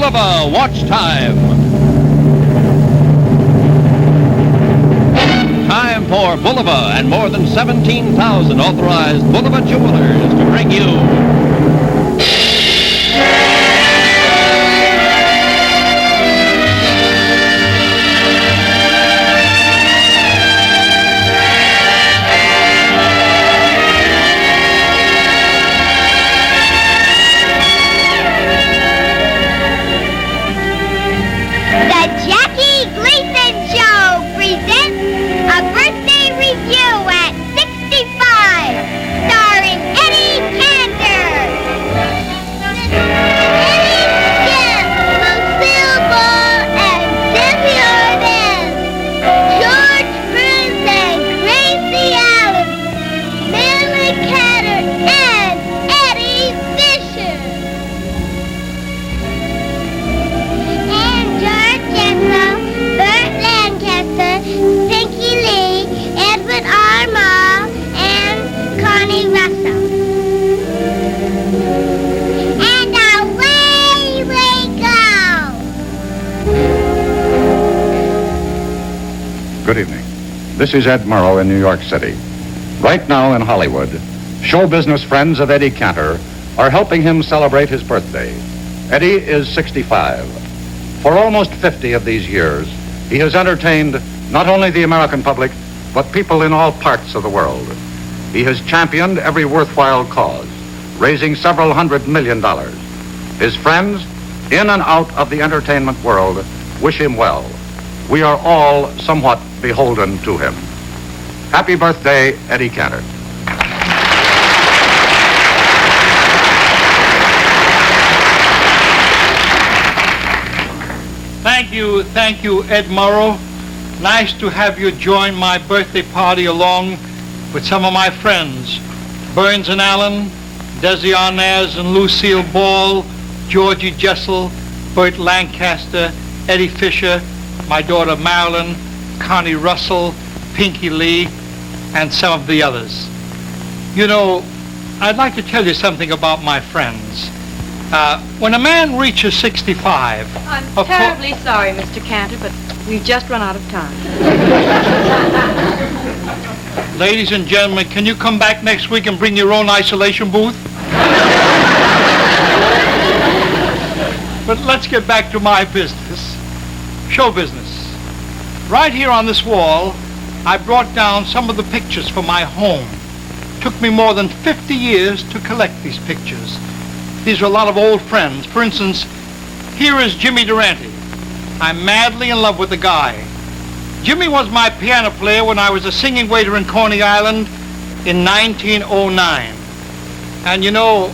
Bulova Watch Time. Time for Bulova and more than 17,000 authorized Bulova jewelers to bring you Gleason Show presents a birthday review at 65, starring Eddie Cantor, Lucille Ball Desi Arnaz, George Gracie Allen, Marilyn and Eddie Fisher. And George Jessel, Burt Lancaster, Pinky Lee, Edward R. Mall, and Connie Russell. And away we go! Good evening. This is Ed Murrow in New York City. Right now in Hollywood, show business friends of Eddie Cantor are helping him celebrate his birthday. Eddie is 65. For almost 50 of these years, he has entertained not only the American public, but people in all parts of the world. He has championed every worthwhile cause, raising several $100 million. His friends, in and out of the entertainment world, wish him well. We are all somewhat beholden to him. Happy birthday, Eddie Cantor. Thank you, Ed Murrow. Nice to have you join my birthday party along with some of my friends, Burns and Allen, Desi Arnaz and Lucille Ball, George Jessel, Burt Lancaster, Eddie Fisher, my daughter Marilyn, Connie Russell, Pinky Lee, and some of the others. You know, I'd like to tell you something about my friends. When a man reaches 65... I'm terribly sorry, Mr. Cantor, but we've just run out of time. Ladies and gentlemen, can you come back next week and bring your own isolation booth? But let's get back to my business. Show business. Right here on this wall, I brought down some of the pictures for my home. Took me more than 50 years to collect these pictures. These are a lot of old friends. For instance, here is Jimmy Durante. I'm madly in love with the guy. Jimmy was my piano player when I was a singing waiter in Coney Island in 1909. And you know,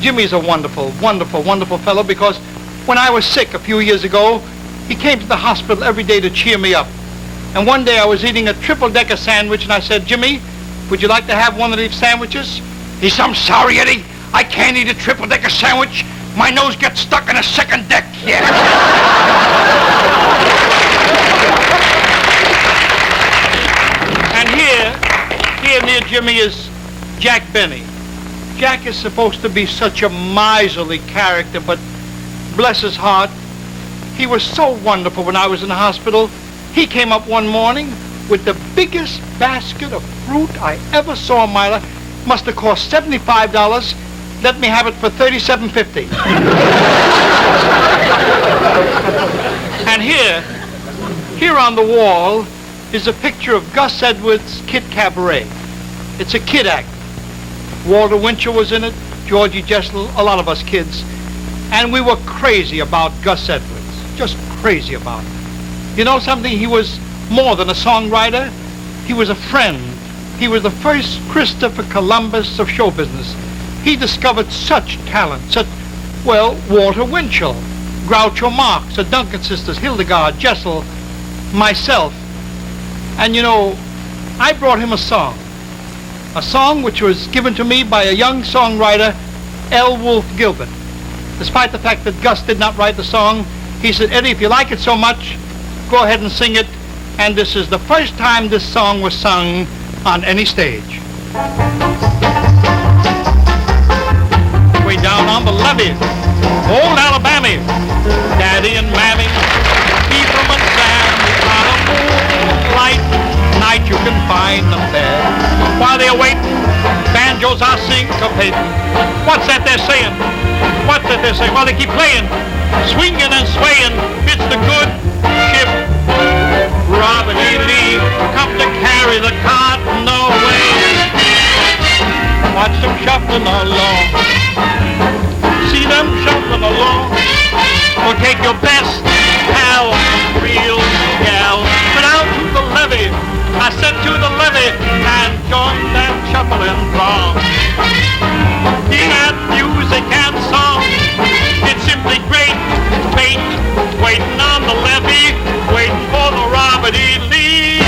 Jimmy's a wonderful, wonderful, wonderful fellow, because when I was sick a few years ago, he came to the hospital every day to cheer me up. And one day I was eating a triple-decker sandwich, and I said, Jimmy, would you like to have one of these sandwiches? He said, I'm sorry, Eddie. I can't eat a triple-decker sandwich. My nose gets stuck in a second deck. Yeah. And here near Jimmy is Jack Benny. Jack is supposed to be such a miserly character, but bless his heart, he was so wonderful when I was in the hospital. He came up one morning with the biggest basket of fruit I ever saw in my life. Must have cost $75. Let me have it for $37.50. And here on the wall is a picture of Gus Edwards' Kid Cabaret. It's a kid act. Walter Winchell was in it, George Jessel, a lot of us kids. And we were crazy about Gus Edwards, just crazy about him. You know something? He was more than a songwriter. He was a friend. He was the first Christopher Columbus of show business. He discovered such talent, Walter Winchell, Groucho Marx, the Duncan sisters, Hildegard, Jessel, myself. And you know, I brought him a song which was given to me by a young songwriter, L. Wolfe Gilbert. Despite the fact that Gus did not write the song, he said, Eddie, if you like it so much, go ahead and sing it. And this is the first time this song was sung on any stage. Way down on the levee, old Alabama, banjos are syncopating. What's that they're saying? What's that they're saying? Well, they keep playing, swinging and swaying. It's the good ship Robert E. Lee, come to carry the cotton away. Watch them shuffling along. See them shuffling along. Or take your best pal, real gal, but out to the levee. I said to the levee and join that shuffling throng. Hear that music and song. It's simply great. Waiting on the levee, waiting for the Robert E. Lee.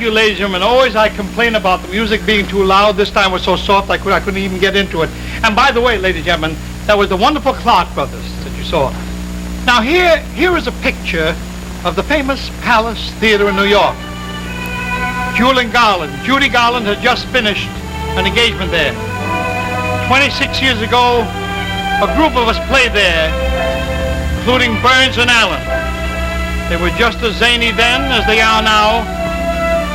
Ladies and gentlemen, always I complain about the music being too loud. This time was so soft I couldn't even get into it. And by the way, ladies and gentlemen, that was the wonderful Clark Brothers that you saw. Now here is a picture of the famous Palace Theater in New York. Judy Garland had just finished an engagement there. 26 years ago, a group of us played there, including Burns and Allen. They were just as zany then as they are now.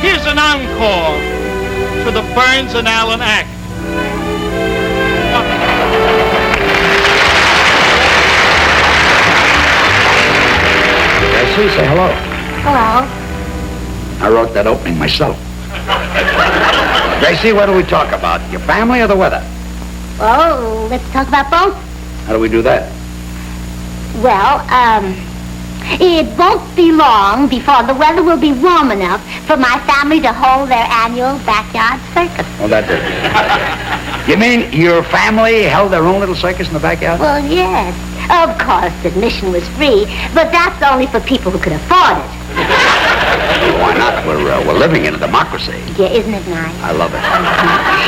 Here's an encore to the Burns and Allen act. Gracie, say hello. Hello. I wrote that opening myself. Gracie, what do we talk about? Your family or the weather? Well, let's talk about both. How do we do that? Well, it won't be long before the weather will be warm enough for my family to hold their annual backyard circus. Oh, that did. You mean your family held their own little circus in the backyard? Well, yes. Of course, admission was free, but that's only for people who could afford it. Why not? We're living in a democracy. Yeah, isn't it nice? I love it.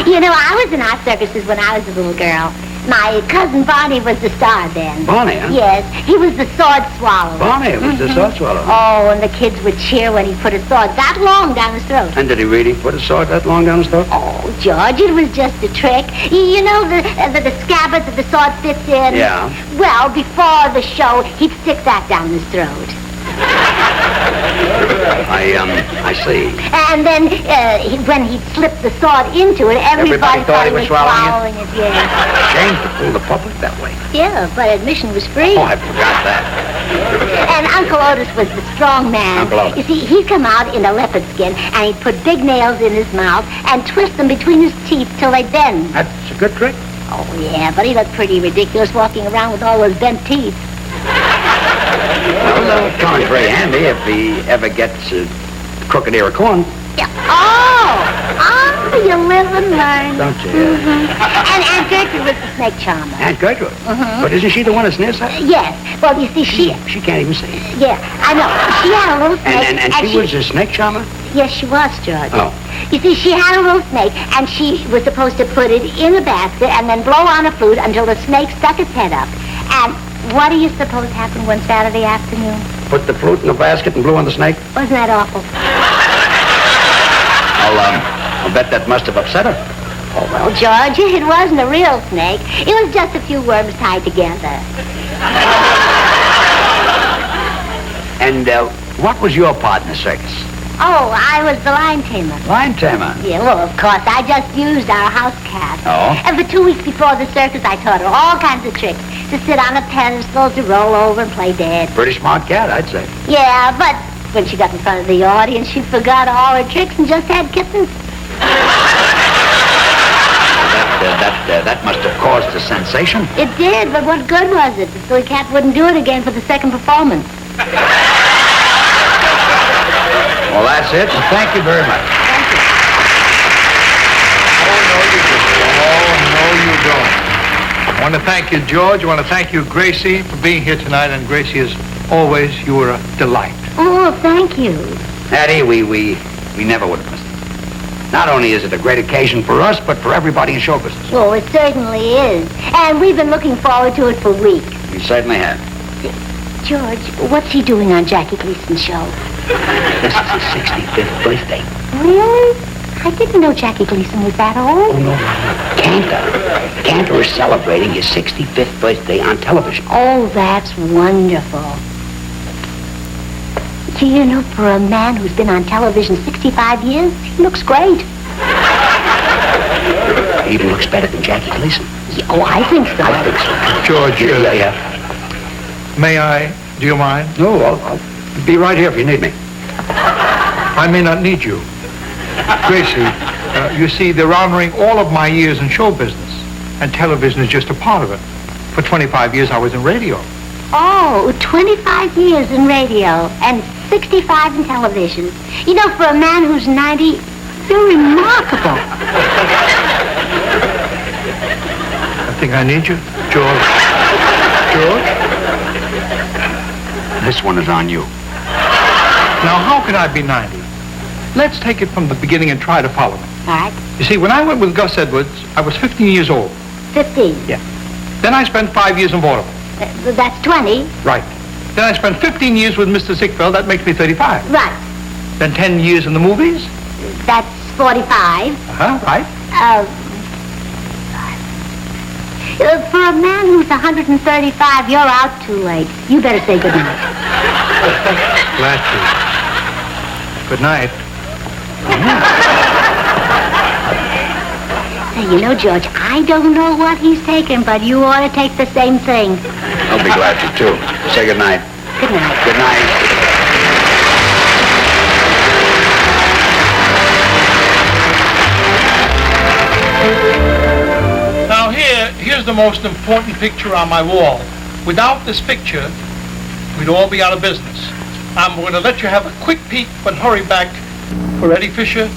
You know, I was in our circuses when I was a little girl. My cousin Barney was the star then. Barney, huh? Yes, he was the sword swallower. Barney was the sword swallower. Oh, and the kids would cheer when he put his sword that long down his throat. And did he really put his sword that long down his throat? Oh, George, it was just a trick. You know the scabbard that the sword fits in? Yeah. Well, before the show, he'd stick that down his throat. I see. And then when he'd slip the sword into it, everybody thought he was swallowing it. Yeah. Shame to fool the public that way. Yeah, but admission was free. Oh, I forgot that. And Uncle Otis was the strong man. Uncle Otis. You see, he'd come out in a leopard skin, and he'd put big nails in his mouth and twist them between his teeth till they'd bend. That's a good trick. Oh, yeah, but he looked pretty ridiculous walking around with all those bent teeth. Well, corn's very handy if he ever gets a crooked ear of corn. Yeah. Oh, you live and learn. Don't you? And Aunt Gertrude was the snake charmer. Aunt Gertrude. But isn't she the one that's near her? Yes. Well, you see, she can't even see. Yeah, I know. She had a little snake. And she was a snake charmer? Yes, she was, George. Oh. You see, she had a little snake, and she was supposed to put it in a basket and then blow on a flute until the snake stuck its head up. And what do you suppose happened one Saturday afternoon? Put the flute in the basket and blew on the snake? Wasn't that awful? I'll bet that must have upset her. Oh, well, George, it wasn't a real snake. It was just a few worms tied together. And what was your part in the circus? Oh, I was the lion tamer. Lion tamer? Yeah, well, of course, I just used our house cat. Oh? And for 2 weeks before the circus, I taught her all kinds of tricks. To sit on a pedestal, to roll over and play dead. Pretty smart cat, I'd say. Yeah, but when she got in front of the audience, she forgot all her tricks and just had kittens. That must have caused a sensation. It did, but what good was it? The silly cat wouldn't do it again for the second performance. Well, that's it, and thank you very much. Thank you. Oh, no, you don't. I want to thank you, George. I want to thank you, Gracie, for being here tonight. And Gracie, as always, you were a delight. Oh, thank you. Eddie, we never would have missed it. Not only is it a great occasion for us, but for everybody in show business. Oh, it certainly is. And we've been looking forward to it for weeks. We certainly have. George, what's he doing on Jackie Gleason's show? This is his 65th birthday. Really? I didn't know Jackie Gleason was that old. Oh, no. Cantor is celebrating his 65th birthday on television. Oh, that's wonderful. Do you know, for a man who's been on television 65 years, he looks great. He even looks better than Jackie Gleason. Yeah, oh, I think so. I think so. George, Yeah. may I? Do you mind? No, I'll be right here if you need me. I may not need you. Gracie, you see, they're honoring all of my years in show business, and television is just a part of it. For 25 years, I was in radio. Oh, 25 years in radio and 65 in television. You know, for a man who's 90, you're remarkable. I think I need you, George. George? This one is on you. Now, how can I be 90? Let's take it from the beginning and try to follow me. All right. You see, when I went with Gus Edwards, I was 15 years old. 15. Yeah. Then I spent 5 years in Baltimore. That's 20. Right. Then I spent 15 years with Mr. Ziegfeld. That makes me 35. Right. Then 10 years in the movies. That's 45. Right. For a man who's 135, you're out too late. You better say good night. Glad to. Good night. Say, you know, George, I don't know what he's taking, but you ought to take the same thing. I'll be glad to, too. Say good night. Good night. Good night. Now here's the most important picture on my wall. Without this picture, we'd all be out of business. I'm going to let you have a quick peek, but hurry back for Eddie Fisher,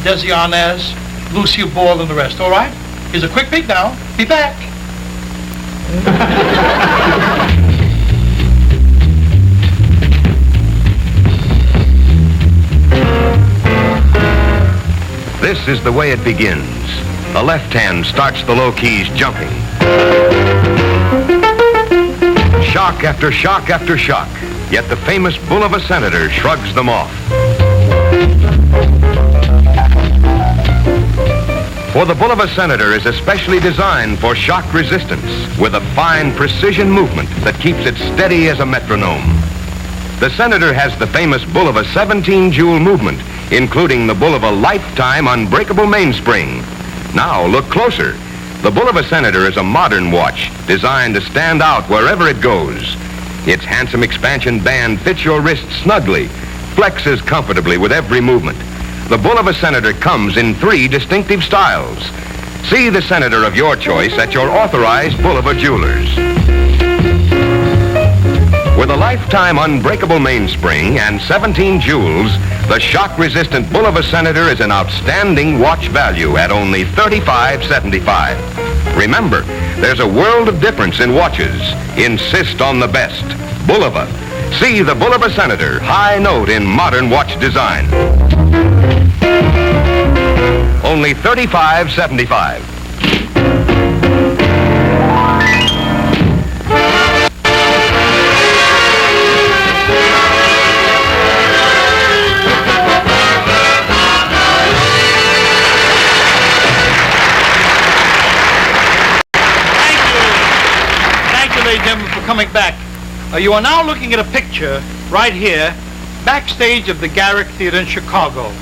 Desi Arnaz, Lucille Ball, and the rest, all right? Here's a quick peek now. Be back. This is the way it begins. The left hand starts the low keys jumping. Shock after shock after shock, yet the famous bull of a senator shrugs them off. For the bull of a senator is especially designed for shock resistance with a fine precision movement that keeps it steady as a metronome. The senator has the famous bull of a 17-joule movement, including the bull of a lifetime unbreakable mainspring. Now look closer. The bull of a senator is a modern watch designed to stand out wherever it goes. Its handsome expansion band fits your wrist snugly, flexes comfortably with every movement. The bull of a senator comes in 3 distinctive styles. See the senator of your choice at your authorized Bulova jewelers. With a lifetime unbreakable mainspring and 17 jewels, the shock-resistant bull of a senator is an outstanding watch value at only $35.75. Remember, there's a world of difference in watches. Insist on the best. Bulova. See the bull of a senator, high note in modern watch design. Only $35.75. Ladies and gentlemen, for coming back. You are now looking at a picture right here, backstage of the Garrick Theater in Chicago.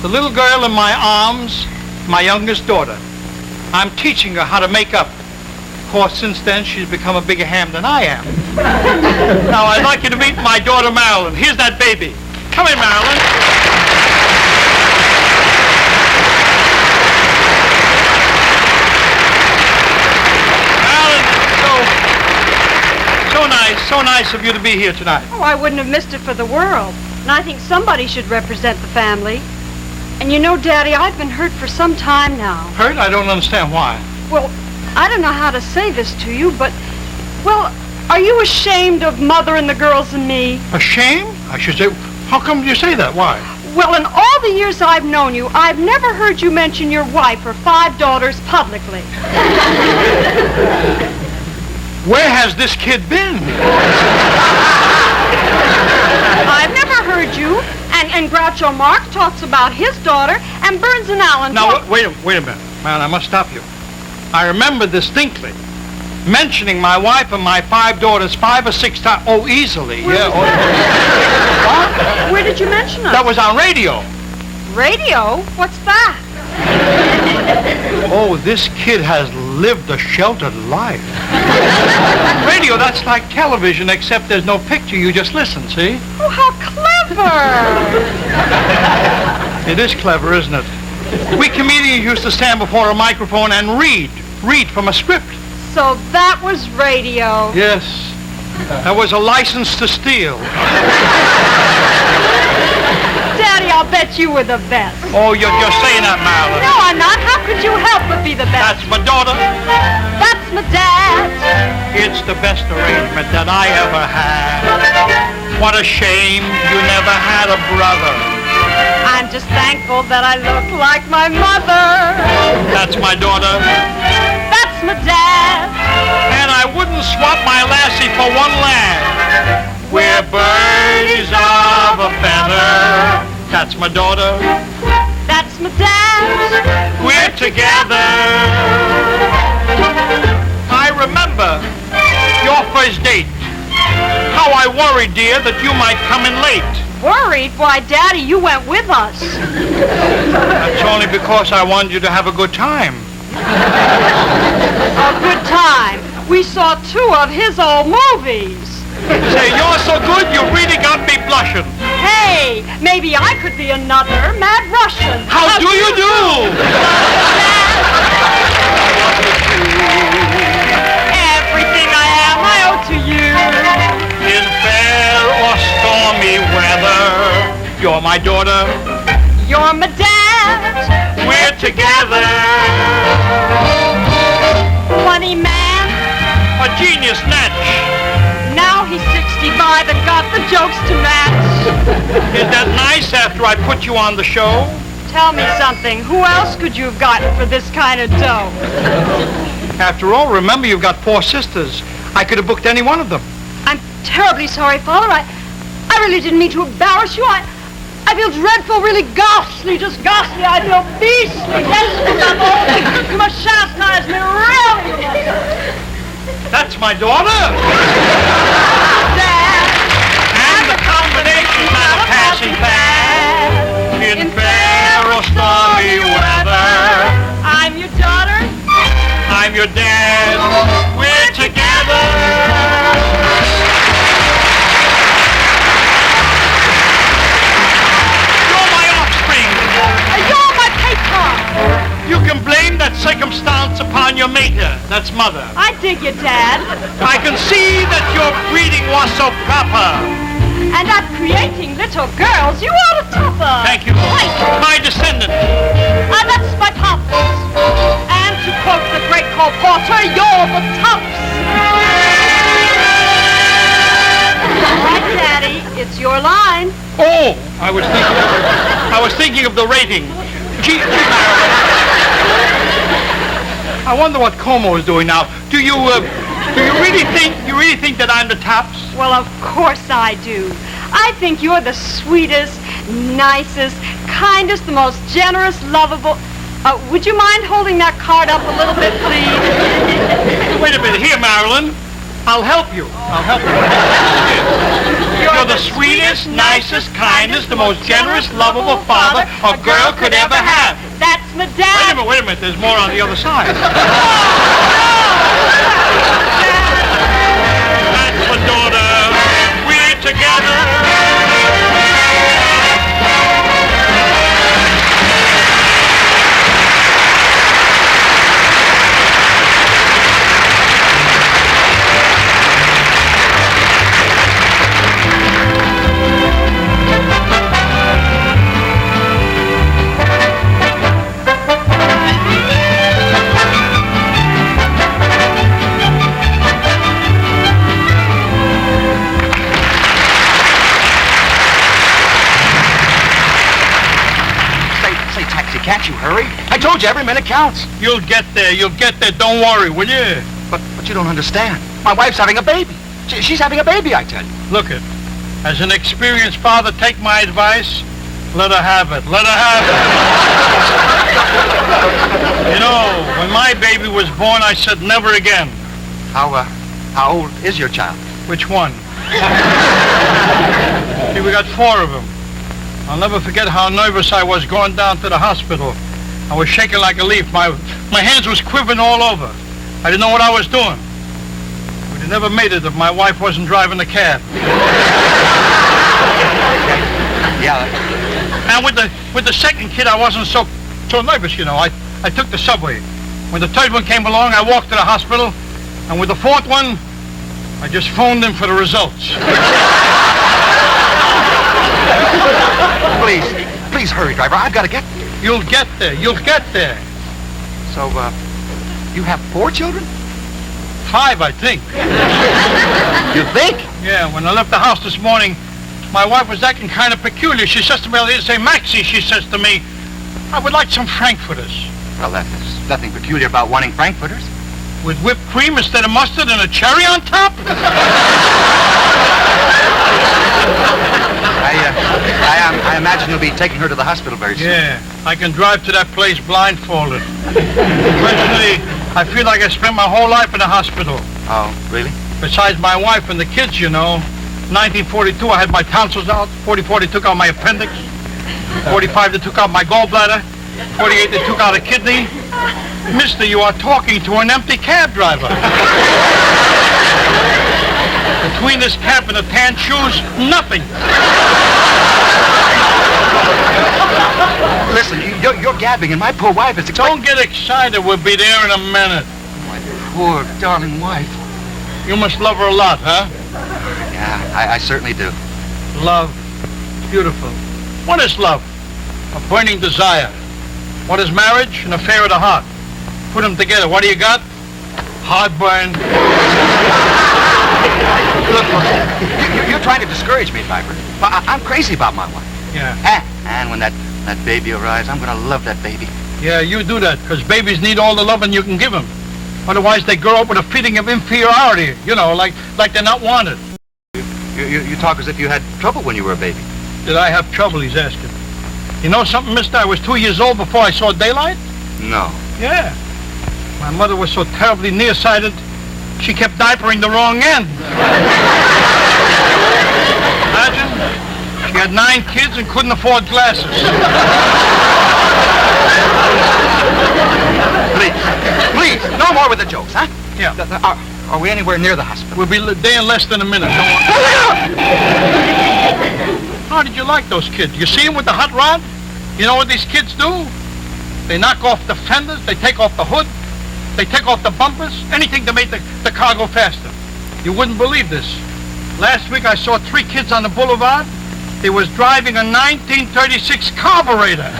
The little girl in my arms, my youngest daughter. I'm teaching her how to make up. Of course, since then, she's become a bigger ham than I am. Now, I'd like you to meet my daughter, Marilyn. Here's that baby. Come in, Marilyn. So nice of you to be here tonight. Oh, I wouldn't have missed it for the world. And I think somebody should represent the family. And you know, Daddy, I've been hurt for some time now. Hurt? I don't understand why. Well, I don't know how to say this to you, but, well, are you ashamed of Mother and the girls and me? Ashamed? I should say, how come you say that? Why? Well, in all the years I've known you, I've never heard you mention your wife or 5 daughters publicly. Where has this kid been? I've never heard you. And Groucho Marx talks about his daughter, and Burns and Allen Now, wait a minute. Man, I must stop you. I remember distinctly mentioning my wife and my 5 daughters 5 or 6 times. Oh, easily. Yeah. What? Where did you mention them? That was on radio. Radio? What's that? Oh, this kid has lived a sheltered life. Radio, that's like television, except there's no picture. You just listen, see? Oh, how clever! It is clever, isn't it? We comedians used to stand before a microphone and read from a script. So that was radio. Yes. That was a license to steal. Daddy, I'll bet you were the best. Oh, you're just saying that, Marilyn. No, I'm not. How could you help but be the best? That's my daughter. That's my dad. It's the best arrangement that I ever had. What a shame you never had a brother. I'm just thankful that I look like my mother. That's my daughter. That's my dad. And I wouldn't swap my lassie for one lad. We're birds of a feather. That's my daughter. That's my dad. We're together. I remember your first date. How I worried, dear, that you might come in late. Worried? Why, Daddy, you went with us. That's only because I wanted you to have a good time. A good time? We saw 2 of his old movies. Say, you're so good, you really got me blushing. Hey, maybe I could be another Mad Russian. How do you do? Mad Everything I am, I owe to you. In fair or stormy weather, you're my daughter. You're my dad. We're together. Funny man. A genius snatch. Now he's 65 and got the jokes to match. Is that nice after I put you on the show? Tell me something. Who else could you have gotten for this kind of dough? After all, remember you've got 4 sisters. I could have booked any one of them. I'm terribly sorry, Father. I really didn't mean to embarrass you. I feel dreadful, really ghastly, just ghastly. I feel beastly, desperate. I'm old. You must chastise me, really. That's my daughter. Dad. And the combination of passing fast. In fair or stormy weather. I'm your daughter. I'm your dad. We're together. You're my offspring. You're my patron. You can blame that circumstance upon your mater. That's mother. I dig you, Dad. I can see that your breeding was so proper. And at creating little girls, you are the topper. Thank you. My descendant. That's my pops. And to quote the great Cole Porter, you're the tops. All right, Daddy, it's your line. Oh, I was thinking of the rating. Gee, I wonder what Como is doing now. Do you really think that I'm the tops? Well, of course I do. I think you're the sweetest, nicest, kindest, the most generous, lovable. Would you mind holding that card up a little bit, please? Wait a minute. Here, Marilyn. I'll help you. You're the sweetest, nicest, kindest, the most generous, lovable father a girl could ever have. That's my dad. Wait a minute. There's more on the other side. That's my daughter. We're together. Can't you hurry? I told you every minute counts. You'll get there. Don't worry, will you? But you don't understand. My wife's having a baby. She's having a baby, I tell you. Look it. As an experienced father, take my advice. Let her have it. Let her have it. You know, when my baby was born, I said never again. How old is your child? Which one? See, we got 4 of them. I'll never forget how nervous I was going down to the hospital. I was shaking like a leaf. My hands was quivering all over. I didn't know what I was doing. We'd have never made it if my wife wasn't driving the cab. Yeah. And with the second kid, I wasn't so nervous, you know. I took the subway. When the third one came along, I walked to the hospital. And with the 4th one, I just phoned in for the results. Please hurry, driver. I've got to get there. You'll get there. So, you have 4 children? 5, I think. You think? Yeah, when I left the house this morning, my wife was acting kind of peculiar. She says to me, say, Maxie, she says to me, I would like some frankfurters. Well, there's nothing peculiar about wanting frankfurters. With whipped cream instead of mustard and a cherry on top? I imagine you'll be taking her to the hospital very soon. Yeah, I can drive to that place blindfolded. Personally, I feel like I spent my whole life in the hospital. Oh, really? Besides my wife and the kids, you know. 1942, I had my tonsils out. 44, they took out my appendix. 45, they took out my gallbladder. 48, they took out a kidney. Mister, you are talking to an empty cab driver. Between this cap and the tan shoes, nothing. Listen, you're gabbing, and my poor wife is expecting... Don't get excited. We'll be there in a minute. My poor, darling wife. You must love her a lot, huh? Yeah, I certainly do. Love. Beautiful. What is love? A burning desire. What is marriage? An affair of the heart. Put them together. What do you got? Heartburn. Look, you're trying to discourage me, Piper. I'm crazy about my wife. Yeah. And when that baby arrives, I'm going to love that baby. Yeah, you do that, because babies need all the loving you can give them. Otherwise, they grow up with a feeling of inferiority, you know, like they're not wanted. You talk as if you had trouble when you were a baby. Did I have trouble, he's asking. You know something, mister? I was 2 years old before I saw daylight. No. Yeah. My mother was so terribly nearsighted, she kept diapering the wrong end. Imagine, she had 9 kids and couldn't afford glasses. Please, no more with the jokes, huh? Yeah. Are we anywhere near the hospital? We'll be there in less than a minute. Don't worry. How did you like those kids? You see them with the hot rod? You know what these kids do? They knock off the fenders, they take off the hood, they take off the bumpers, anything to make the car go faster. You wouldn't believe this. Last week I saw 3 kids on the boulevard. They was driving a 1936 carburetor.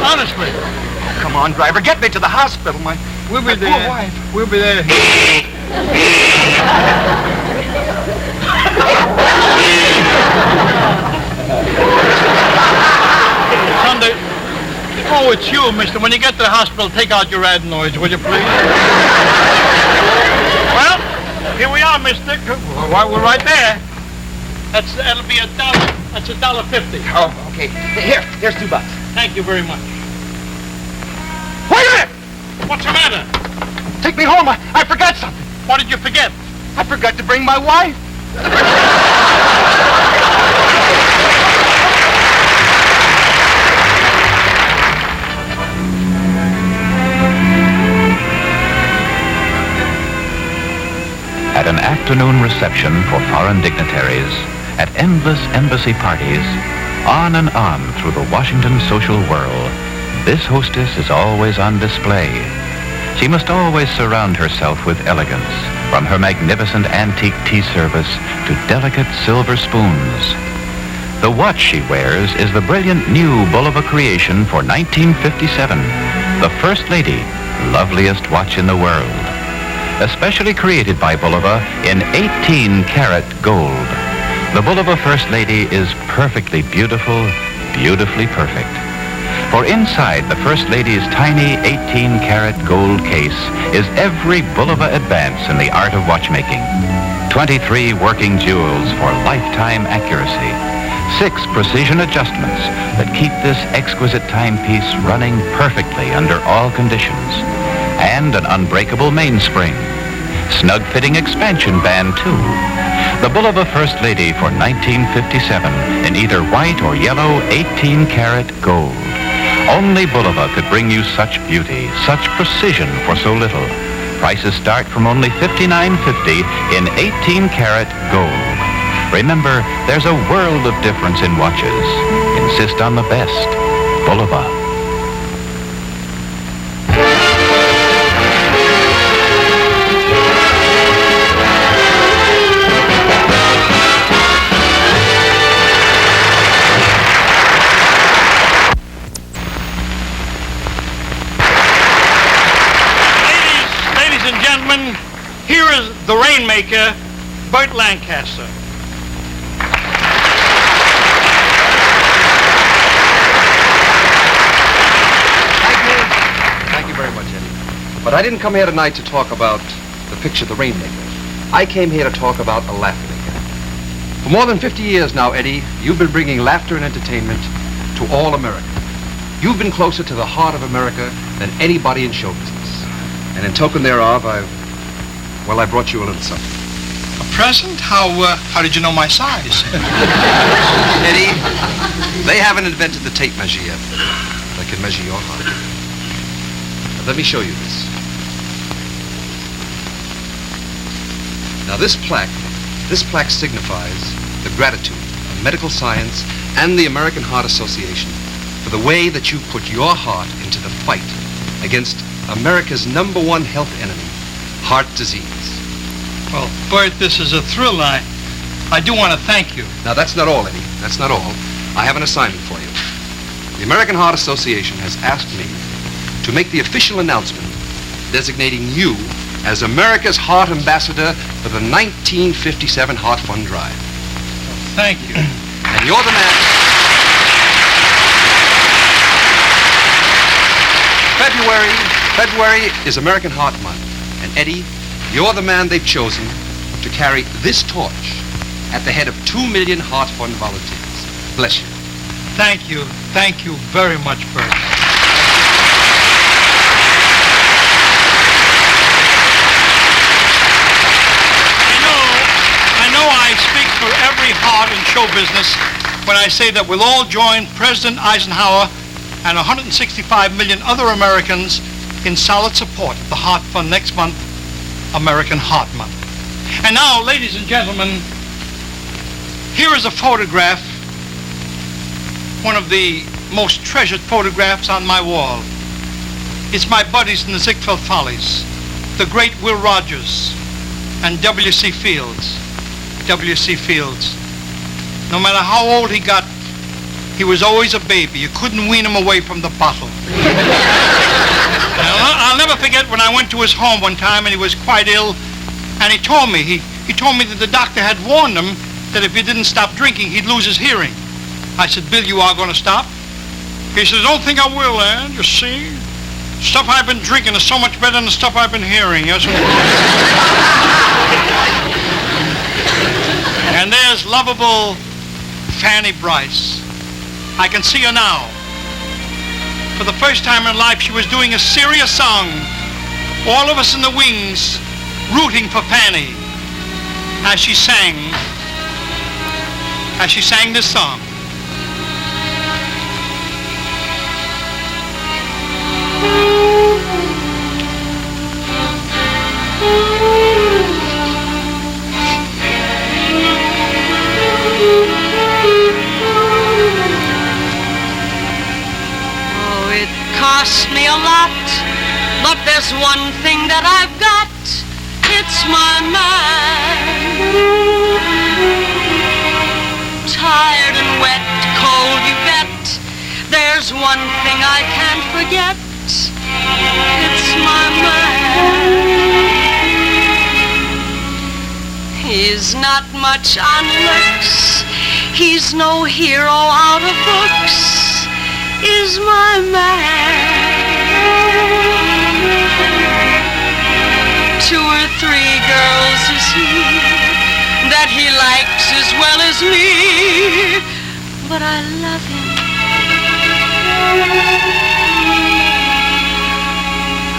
Honestly. Oh, come on, driver, get me to the hospital, We'll be there. Poor wife. We'll be there. Sunday. Oh, it's you, mister. When you get to the hospital, take out your adenoids, will you, please? Well, here we are, mister. Well, we're right there. That'll be $1. That's $1.50. Oh, okay. Here's $2. Thank you very much. Wait a minute! What's the matter? Take me home. I forgot something. What did you forget? I forgot to bring my wife. At an afternoon reception for foreign dignitaries, at endless embassy parties, on and on through the Washington social world, this hostess is always on display. She must always surround herself with elegance, from her magnificent antique tea service to delicate silver spoons. The watch she wears is the brilliant new Bulova creation for 1957, the First Lady, loveliest watch in the world. Especially created by Bulova in 18-karat gold. The Bulova First Lady is perfectly beautiful, beautifully perfect. For inside the First Lady's tiny 18-karat gold case is every Bulova advance in the art of watchmaking. 23 working jewels for lifetime accuracy. 6 precision adjustments that keep this exquisite timepiece running perfectly under all conditions. And an unbreakable mainspring. Snug-fitting expansion band, too. The Bulova First Lady for 1957 in either white or yellow 18-karat gold. Only Bulova could bring you such beauty, such precision for so little. Prices start from only $59.50 in 18-karat gold. Remember, there's a world of difference in watches. Insist on the best. Bulova. Here is the rainmaker, Burt Lancaster. Thank you very much, Eddie. But I didn't come here tonight to talk about the picture, The Rainmaker. I came here to talk about a laughter maker. For more than 50 years now, Eddie, you've been bringing laughter and entertainment to all America. You've been closer to the heart of America than anybody in show business. And in token thereof, I brought you a little something. A present? How did you know my size? Eddie, they haven't invented the tape measure yet that can measure your heart. But let me show you this. Now this plaque signifies the gratitude of medical science and the American Heart Association for the way that you put your heart into the fight against America's #1 health enemy, heart disease. Well, Burt, this is a thrill. I do want to thank you. Now, that's not all, Eddie. That's not all. I have an assignment for you. The American Heart Association has asked me to make the official announcement designating you as America's Heart Ambassador for the 1957 Heart Fund Drive. Well, thank you. And you're the man... February is American Heart Month. And Eddie, you're the man they've chosen to carry this torch at the head of 2 million Heart Fund volunteers. Bless you. Thank you. Thank you very much, Burt. I know I speak for every heart in show business when I say that we'll all join President Eisenhower and 165 million other Americans in solid support of the Heart Fund next month, American Heart Month. And now, ladies and gentlemen, here is a photograph, one of the most treasured photographs on my wall. It's my buddies in the Ziegfeld Follies, the great Will Rogers and W.C. Fields. W.C. Fields. No matter how old he got, he was always a baby. You couldn't wean him away from the bottle. I'll never forget when I went to his home one time and he was quite ill, and he told me that the doctor had warned him that if he didn't stop drinking, he'd lose his hearing. I said, Bill, you are going to stop? He said, don't think I will, Ann. You see? Stuff I've been drinking is so much better than the stuff I've been hearing. Yes. And there's lovable Fanny Bryce. I can see her now. For the first time in life, she was doing a serious song. All of us in the wings rooting for Fanny as she sang this song. Oh, it cost me a lot, but there's one thing that I've got. It's my man. Tired and wet, cold you bet. There's one thing I can't forget. It's my man. He's not much on looks. He's no hero out of books. Is my man. 2 or 3 girls is he that he likes as well as me, but I love him.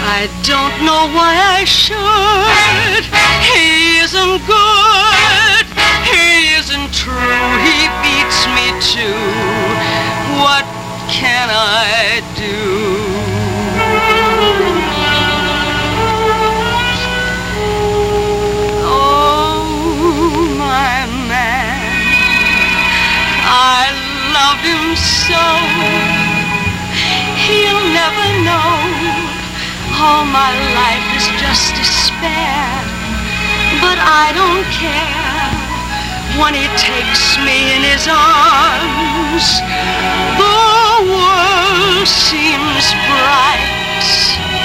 I don't know why I should. He isn't good. He isn't true. He beats me too. What can I do? I love him so. He'll never know. All my life is just despair. But I don't care. When he takes me in his arms, the world seems bright.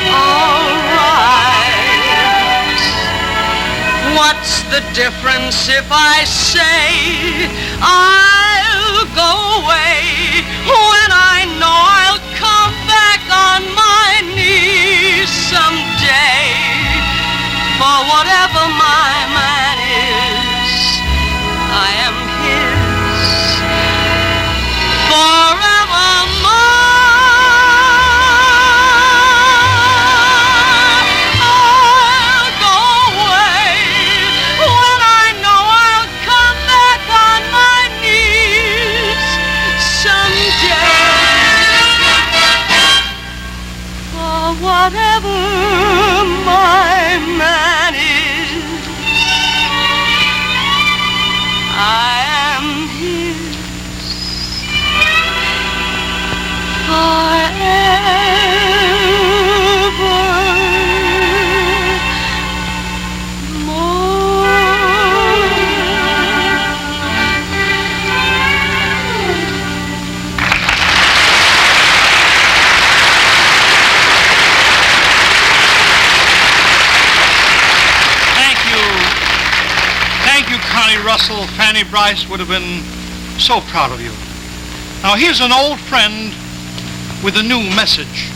All right. What's the difference if I say I'll go away when I know I'll come back on my knees someday? For whatever my man is, I am his forevermore. I'll go away when I know I'll come back on my knees someday. For whatever my man is, I Connie Russell, Fanny Bryce would have been so proud of you. Now, here's an old friend with a new message.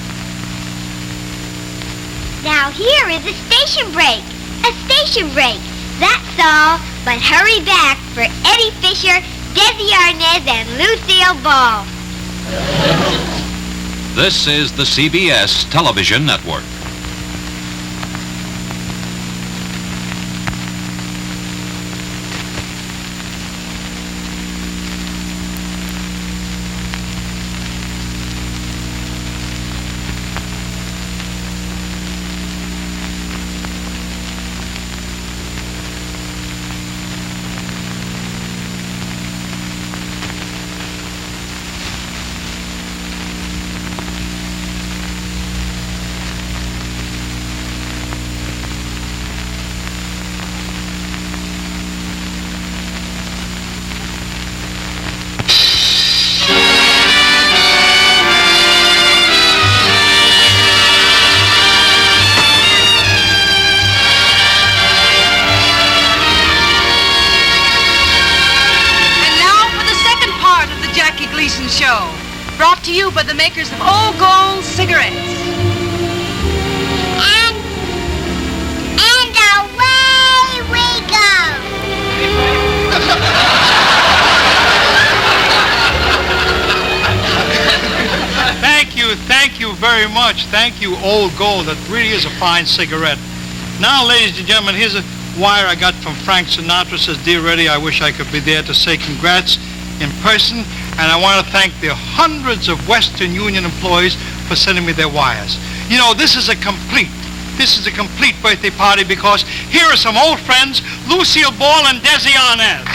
Now here is a station break. A station break. That's all. But hurry back for Eddie Fisher, Desi Arnaz, and Lucille Ball. This is the CBS Television Network. Gleason Show, brought to you by the makers of Old Gold cigarettes. And away we go. Thank you very much. Thank you, Old Gold. That really is a fine cigarette. Now, ladies and gentlemen, here's a wire I got from Frank Sinatra. Says, "Dear Eddie, I wish I could be there to say congrats in person, and I want to thank the hundreds of Western Union employees for sending me their wires. You know, this is a complete birthday party because here are some old friends, Lucille Ball and Desi Arnaz."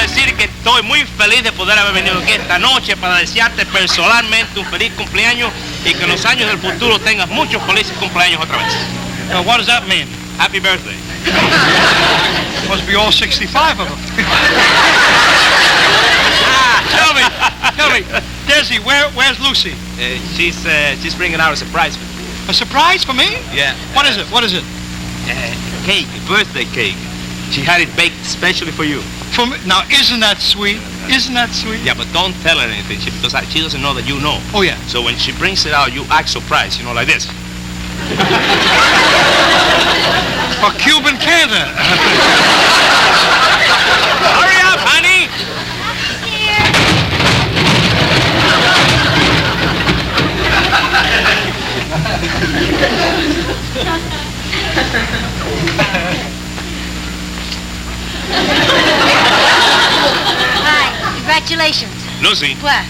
Decir que estoy muy feliz de poder haber venido aquí esta noche para desearte personalmente un feliz cumpleaños y que en los años del futuro tengas muchos felices cumpleaños otra vez. What does that mean? Happy birthday. Must be all 65 of them. Tell me, Desi, where's Lucy? She's bringing out a surprise for you. A surprise for me? Yeah. What is it? Cake, birthday cake. She had it baked especially for you. For me? Now, isn't that sweet? Yeah, but don't tell her anything, because she doesn't know that you know. Oh, yeah. So when she brings it out, you act surprised, like this. For Cuban Cantor. Hurry up, honey! Hi, congratulations. Lucy. What?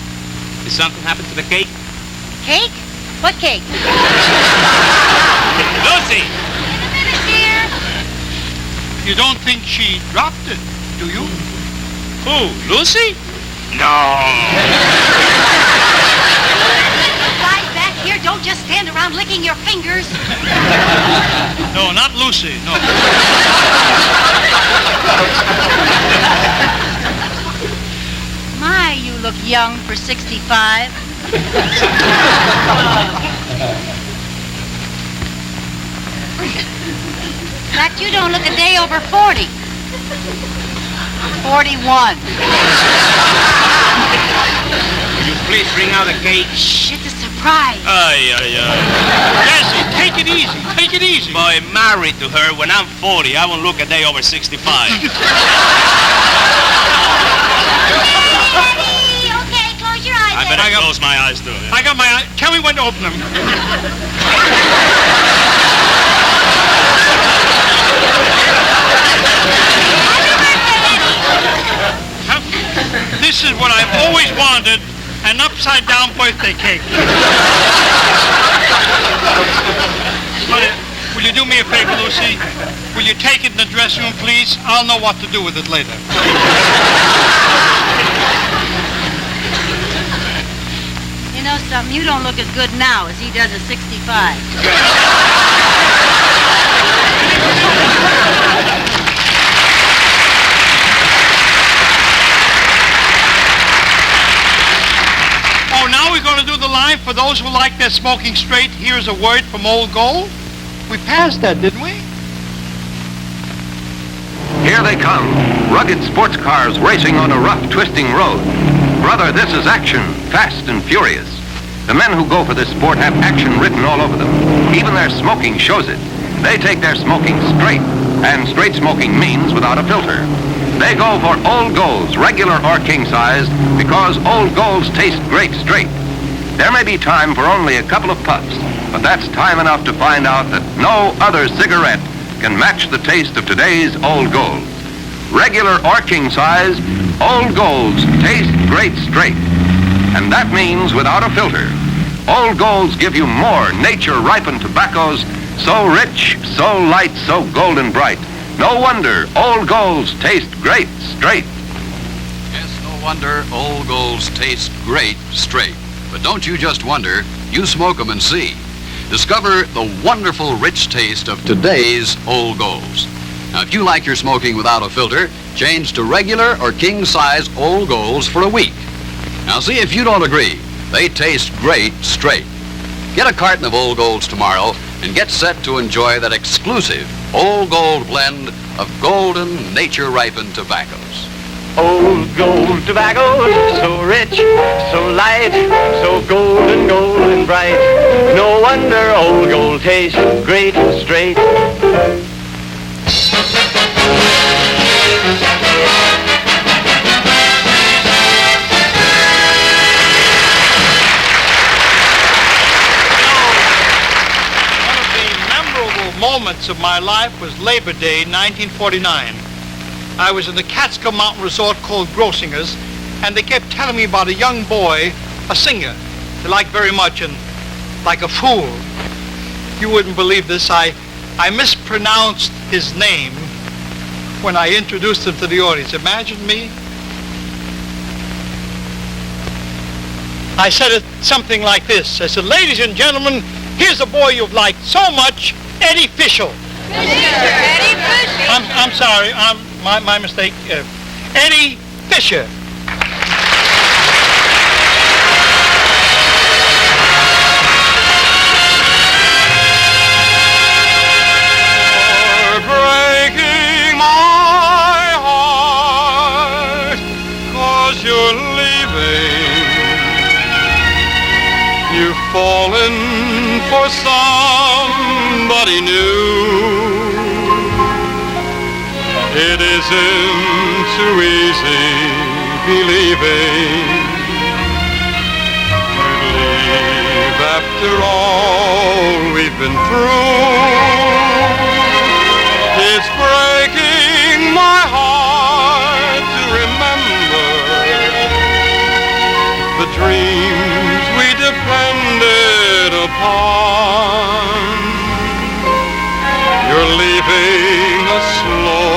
Did something happen to the cake? Cake? What cake? Lucy! You don't think she dropped it, do you? Who, Lucy? No. Guys back here, don't just stand around licking your fingers. No, not Lucy, no. My, you look young for 65. In fact, you don't look a day over 40. 41. Will you please bring out the cake? Shh, it's a surprise. Ay. Desi, take it easy. Boy, married to her when I'm 40, I won't look a day over 65. Okay, close your eyes. I better close my eyes too. I got my eye. Tell me when to open them. This is what I've always wanted, an upside-down birthday cake. Will you do me a favor, Lucy? Will you take it in the dressing room, please? I'll know what to do with it later. You know something? You don't look as good now as he does at 65. And for those who like their smoking straight, here's a word from Old Gold. We passed that, didn't we? Here they come, rugged sports cars racing on a rough, twisting road. Brother, this is action, fast and furious. The men who go for this sport have action written all over them. Even their smoking shows it. They take their smoking straight, and straight smoking means without a filter. They go for Old Golds, regular or king-sized, because Old Golds taste great straight. There may be time for only a couple of puffs, but that's time enough to find out that no other cigarette can match the taste of today's Old Golds. Regular or king-size, Old Golds taste great straight. And that means without a filter. Old Golds give you more nature-ripened tobaccos, so rich, so light, so golden bright. No wonder Old Golds taste great straight. Yes, no wonder Old Golds taste great straight. But don't you just wonder, you smoke them and see. Discover the wonderful rich taste of today's Old Golds. Now, if you like your smoking without a filter, change to regular or king-size Old Golds for a week. Now, see if you don't agree. They taste great straight. Get a carton of Old Golds tomorrow and get set to enjoy that exclusive Old Gold blend of golden, nature-ripened tobaccos. Old Gold tobacco, so rich, so light, so golden, golden bright. No wonder Old Gold tastes great straight. Moments of my life was Labor Day 1949. I was in the Catskill Mountain resort called Grossinger's, and they kept telling me about a young boy, a singer, they liked very much, and like a fool. You wouldn't believe this. I mispronounced his name when I introduced him to the audience. Imagine me. I said it something like this. I said, ladies and gentlemen, here's a boy you've liked so much, Eddie Fisher. Eddie Fisher. I'm sorry. My mistake. Eddie Fisher. You're breaking my heart, 'cause you're leaving. You've fallen for somebody new. It isn't too easy believing you'd leave after all we've been through. It's breaking my heart to remember the dreams we depended upon. You're leaving a slow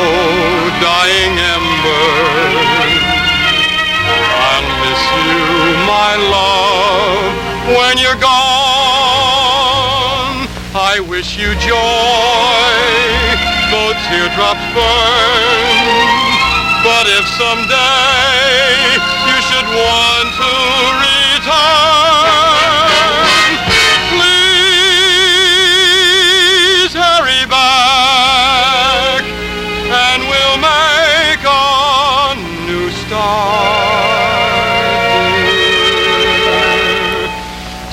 dying ember. I'll miss you, my love, when you're gone. I wish you joy, though teardrops burn. But if someday you should want to return, please hurry back, and we'll make a new start.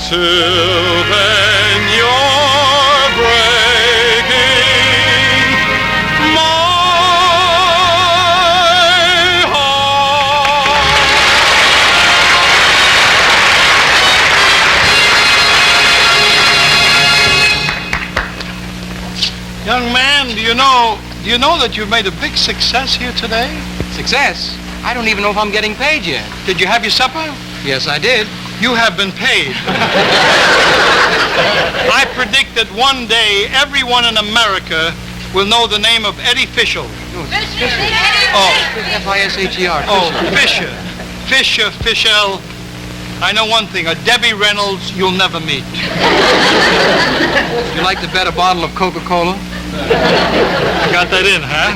Till then, you're breaking my heart. Young man, do you know that you've made a big success here today? Success? I don't even know if I'm getting paid yet. Did you have your supper? Yes, I did. You have been paid. I predict that one day everyone in America will know the name of Eddie Fisher. Oh, F-I-S-H-E-R. Oh, Fisher. Fisher. I know one thing, a Debbie Reynolds you'll never meet. Would you like to bet a bottle of Coca-Cola? Got that in, huh?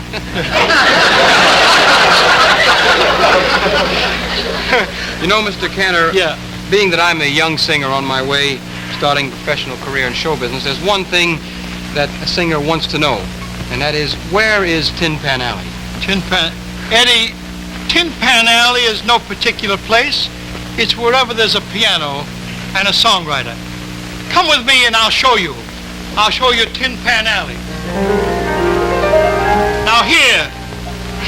You know, Mr. Cantor, Yeah. being that I'm a young singer on my way, starting a professional career in show business, there's one thing that a singer wants to know, and that is, where is Tin Pan Alley? Eddie, Tin Pan Alley is no particular place. It's wherever there's a piano and a songwriter. Come with me and I'll show you. I'll show you Tin Pan Alley. Now here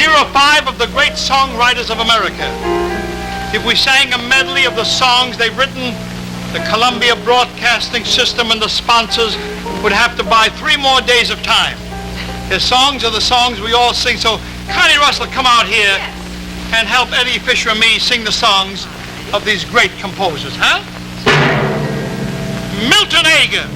are 5 of the great songwriters of America. If we sang a medley of the songs they've written, the Columbia Broadcasting System and the sponsors would have to buy 3 more days of time. Their songs are the songs we all sing, so Connie Russell, come out here and help Eddie Fisher and me sing the songs of these great composers, huh? Milton Ager.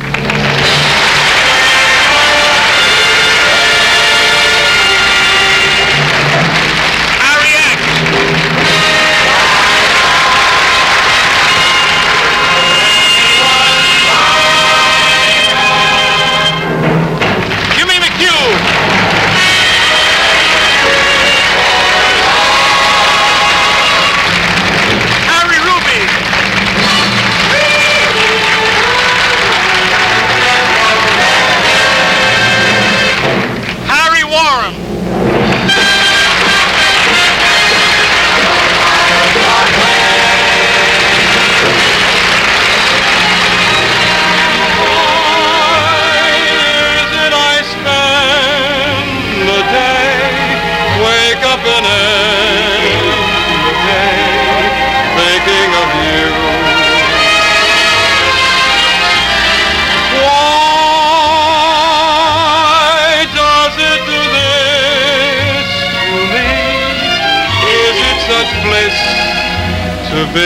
To be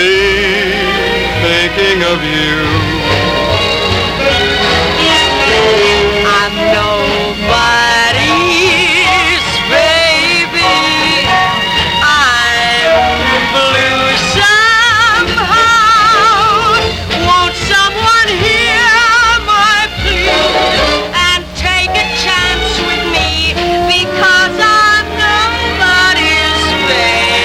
thinking of you. I'm nobody's baby. I'm blue somehow. Won't someone hear my plea and take a chance with me, because I'm nobody's baby.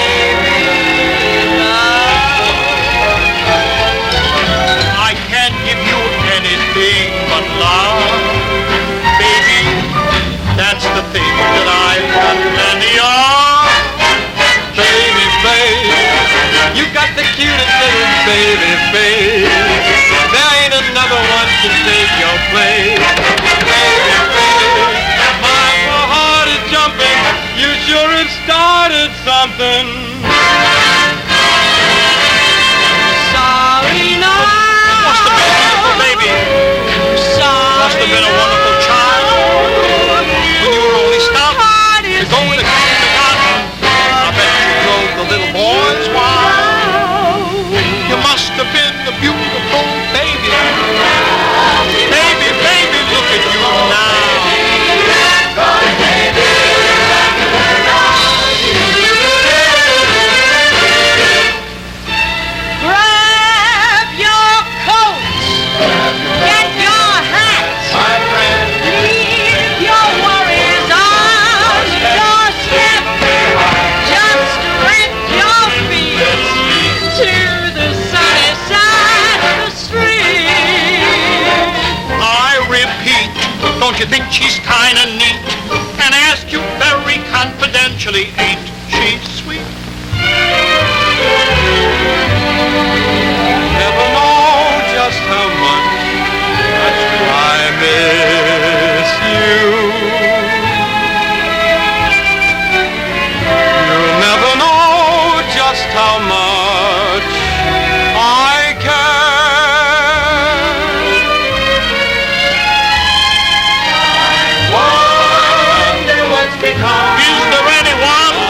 But love, baby, that's the thing that I've got plenty of. Baby, babe, you got the cutest little baby face. There ain't another one to take your place. Baby, babe, my heart is jumping. You sure have started something. Sorry now. Must have been a wonderful child when you were only stopped to go with a kindergarten. I bet you drove the little boys wild. You must have been the beautiful baby. Baby, baby, look at you now. Grab your coats. Get your hats. Leave your worries on your step. Just rent your feet to the sunny side of the street. I repeat, don't you think she's kind of neat? And ask you very confidentially, ain't she sweet? Never know just how much I miss you. You'll never know just how much I care. I wonder what's become. Is there anyone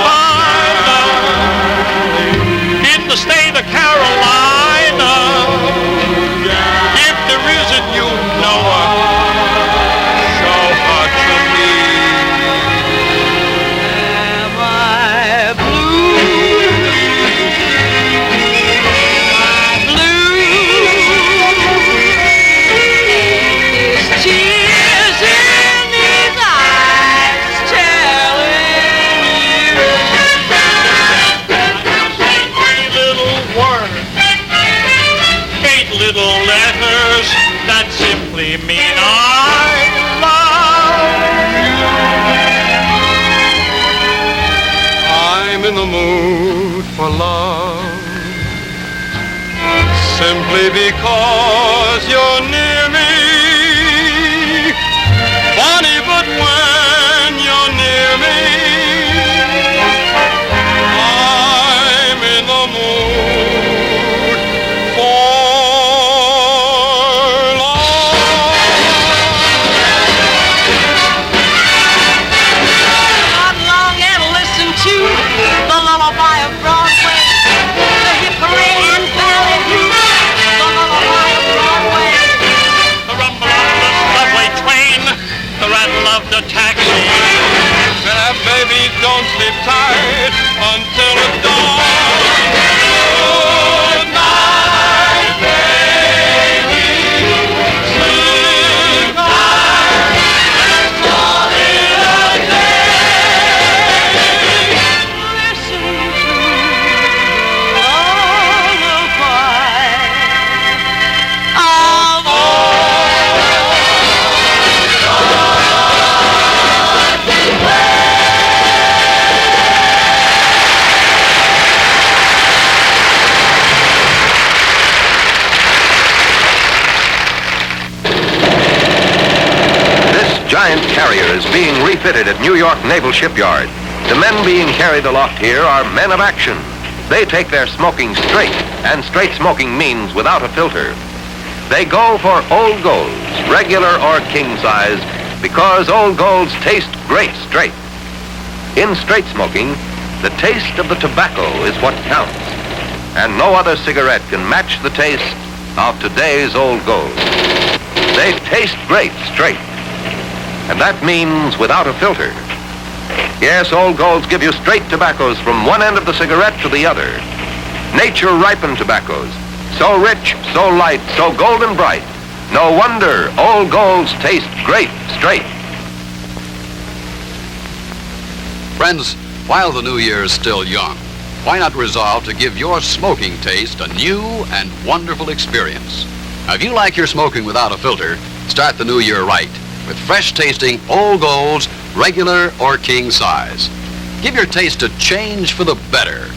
for love. Simply because you're near me. Funny, but when you're near me, I'm in the mood for love. Not long and listen to the lullaby of Broadway, the hickory and valley view, the lullaby of Broadway. The rumble of the subway train, the rattle of the taxi. Baby, don't sleep tight until it's dawn. Good night, baby. Sleep tight. Let's call it a day. Listen to the lullaby of Giant carrier is being refitted at New York Naval Shipyard. The men being carried aloft here are men of action. They take their smoking straight, and straight smoking means without a filter. They go for Old Golds, regular or king size, because Old Golds taste great straight. In straight smoking, the taste of the tobacco is what counts, and no other cigarette can match the taste of today's Old Golds. They taste great straight. And that means without a filter. Yes, Old Golds give you straight tobaccos from one end of the cigarette to the other. Nature-ripened tobaccos. So rich, so light, so golden bright. No wonder Old Golds taste great straight. Friends, while the new year is still young, why not resolve to give your smoking taste a new and wonderful experience? Now, if you like your smoking without a filter, start the new year right with fresh-tasting Old Golds, regular or king size. Give your taste a change for the better.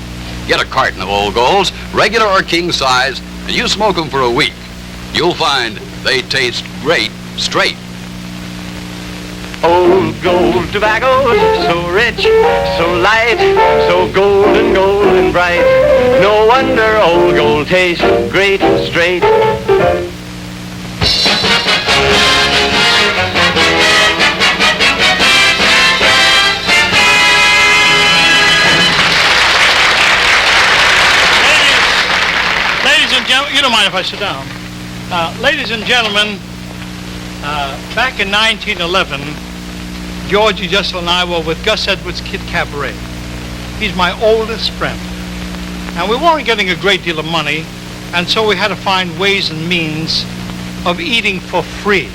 Get a carton of Old Golds, regular or king size, and you smoke them for a week. You'll find they taste great straight. Old Gold tobacco, so rich, so light, so golden, golden bright. No wonder Old Gold tastes great straight. You don't mind if I sit down. Ladies and gentlemen, back in 1911, George Jessel and I were with Gus Edwards' Kid Cabaret. He's my oldest friend. And we weren't getting a great deal of money, and so we had to find ways and means of eating for free.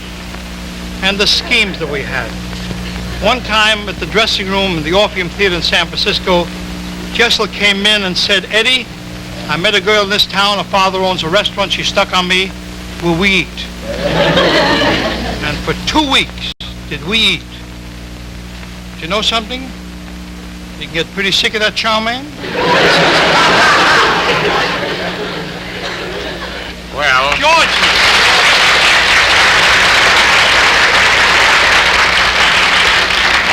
And the schemes that we had. One time at the dressing room in the Orpheum Theater in San Francisco, Jessel came in and said, "Eddie, I met a girl in this town. Her father owns a restaurant. She stuck on me. Will we eat?" And for 2 weeks, did we eat. Do you know something? You can get pretty sick of that chow mein. Well, George!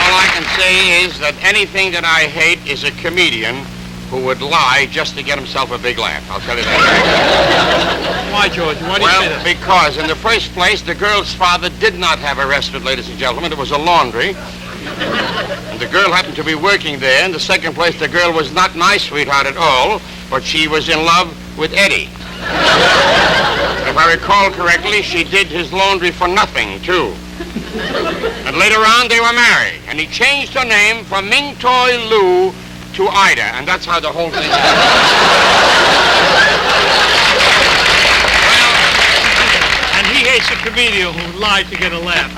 all I can say is that anything that I hate is a comedian who would lie just to get himself a big laugh. I'll tell you that. Why, George? Why do you say Well, that? because in the first place, the girl's father did not have a restaurant, ladies and gentlemen. It was a laundry. And the girl happened to be working there. In the second place, the girl was not my sweetheart at all, but she was in love with Eddie. If I recall correctly, she did his laundry for nothing, too. And later on, they were married. And he changed her name from Ming Toi Lu to Ida, and that's how the whole thing happened. Well, And he hates a comedian who lied to get a laugh.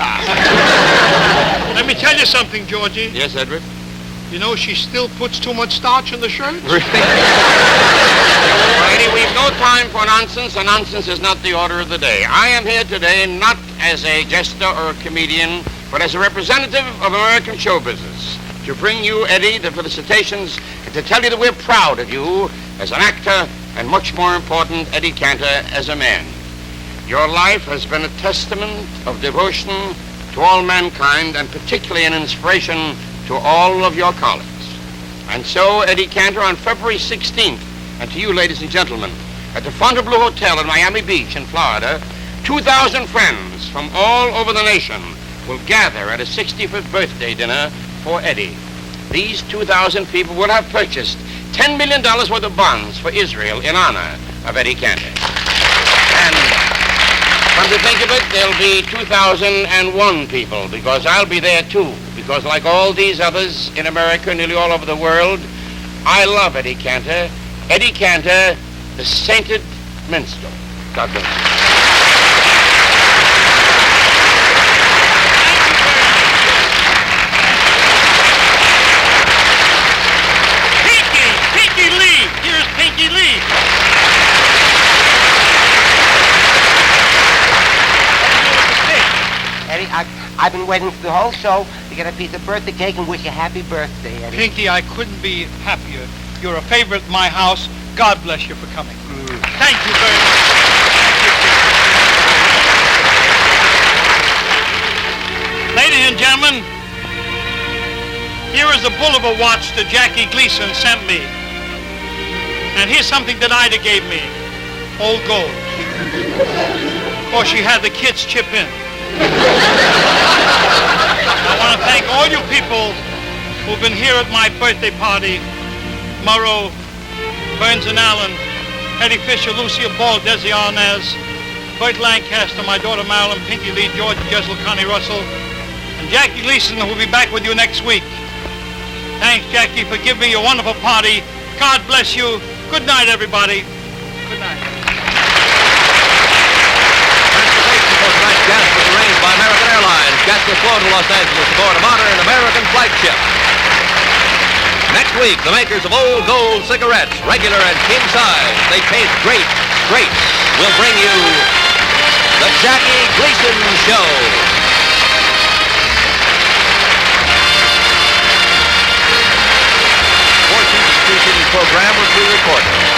Let me tell you something, Georgie. yes, Edward? You know she still puts too much starch in the shirts? Well, Eddie, we've no time for nonsense, and nonsense is not the order of the day. I am here today not as a jester or a comedian, but as a representative of American show business. to bring you, Eddie, the felicitations and to tell you that we're proud of you as an actor and, much more important, Eddie Cantor as a man. Your life has been a testament of devotion to all mankind and particularly an inspiration to all of your colleagues. And so, Eddie Cantor, on February 16th, and to you, ladies and gentlemen, at the Fontainebleau Hotel in Miami Beach in Florida, 2,000 friends from all over the nation will gather at a 65th birthday dinner for Eddie. These 2,000 people will have purchased $10 million worth of bonds for Israel in honor of Eddie Cantor. And come to think of it, there'll be 2,001 people, because I'll be there too. Because like all these others in America, nearly all over the world, I love Eddie Cantor. Eddie Cantor, the sainted minstrel. God bless you. Pinky Lee! Here's Pinky Lee! Eddie, I've been waiting for the whole show to get a piece of birthday cake and wish you happy birthday, Eddie. Pinky, I couldn't be happier. You're a favorite in my house. God bless you for coming. Thank you very much. Ladies and gentlemen, here is a Bulliver watch that Jackie Gleason sent me. And here's something that Ida gave me. Old gold. Of course, she had the kids chip in. I want to thank all you people who've been here at my birthday party. Murrow, Burns and Allen, Eddie Fisher, Lucille Ball Desi Arnaz, Burt Lancaster, my daughter Marilyn, Pinky Lee, George Jessel, Connie Russell, and Jackie Gleason, who will be back with you next week. Thanks, Jackie, for giving me a wonderful party. God bless you. Good night, everybody. Good night. Transportation for tonight's guest was arranged by American Airlines. Guests will flown to Los Angeles aboard a modern American flight ship. Next week, the makers of Old Gold cigarettes, regular and king size, they taste great, straight, will bring you the Jackie Gleason Show. Portions of the program were pre-recorded.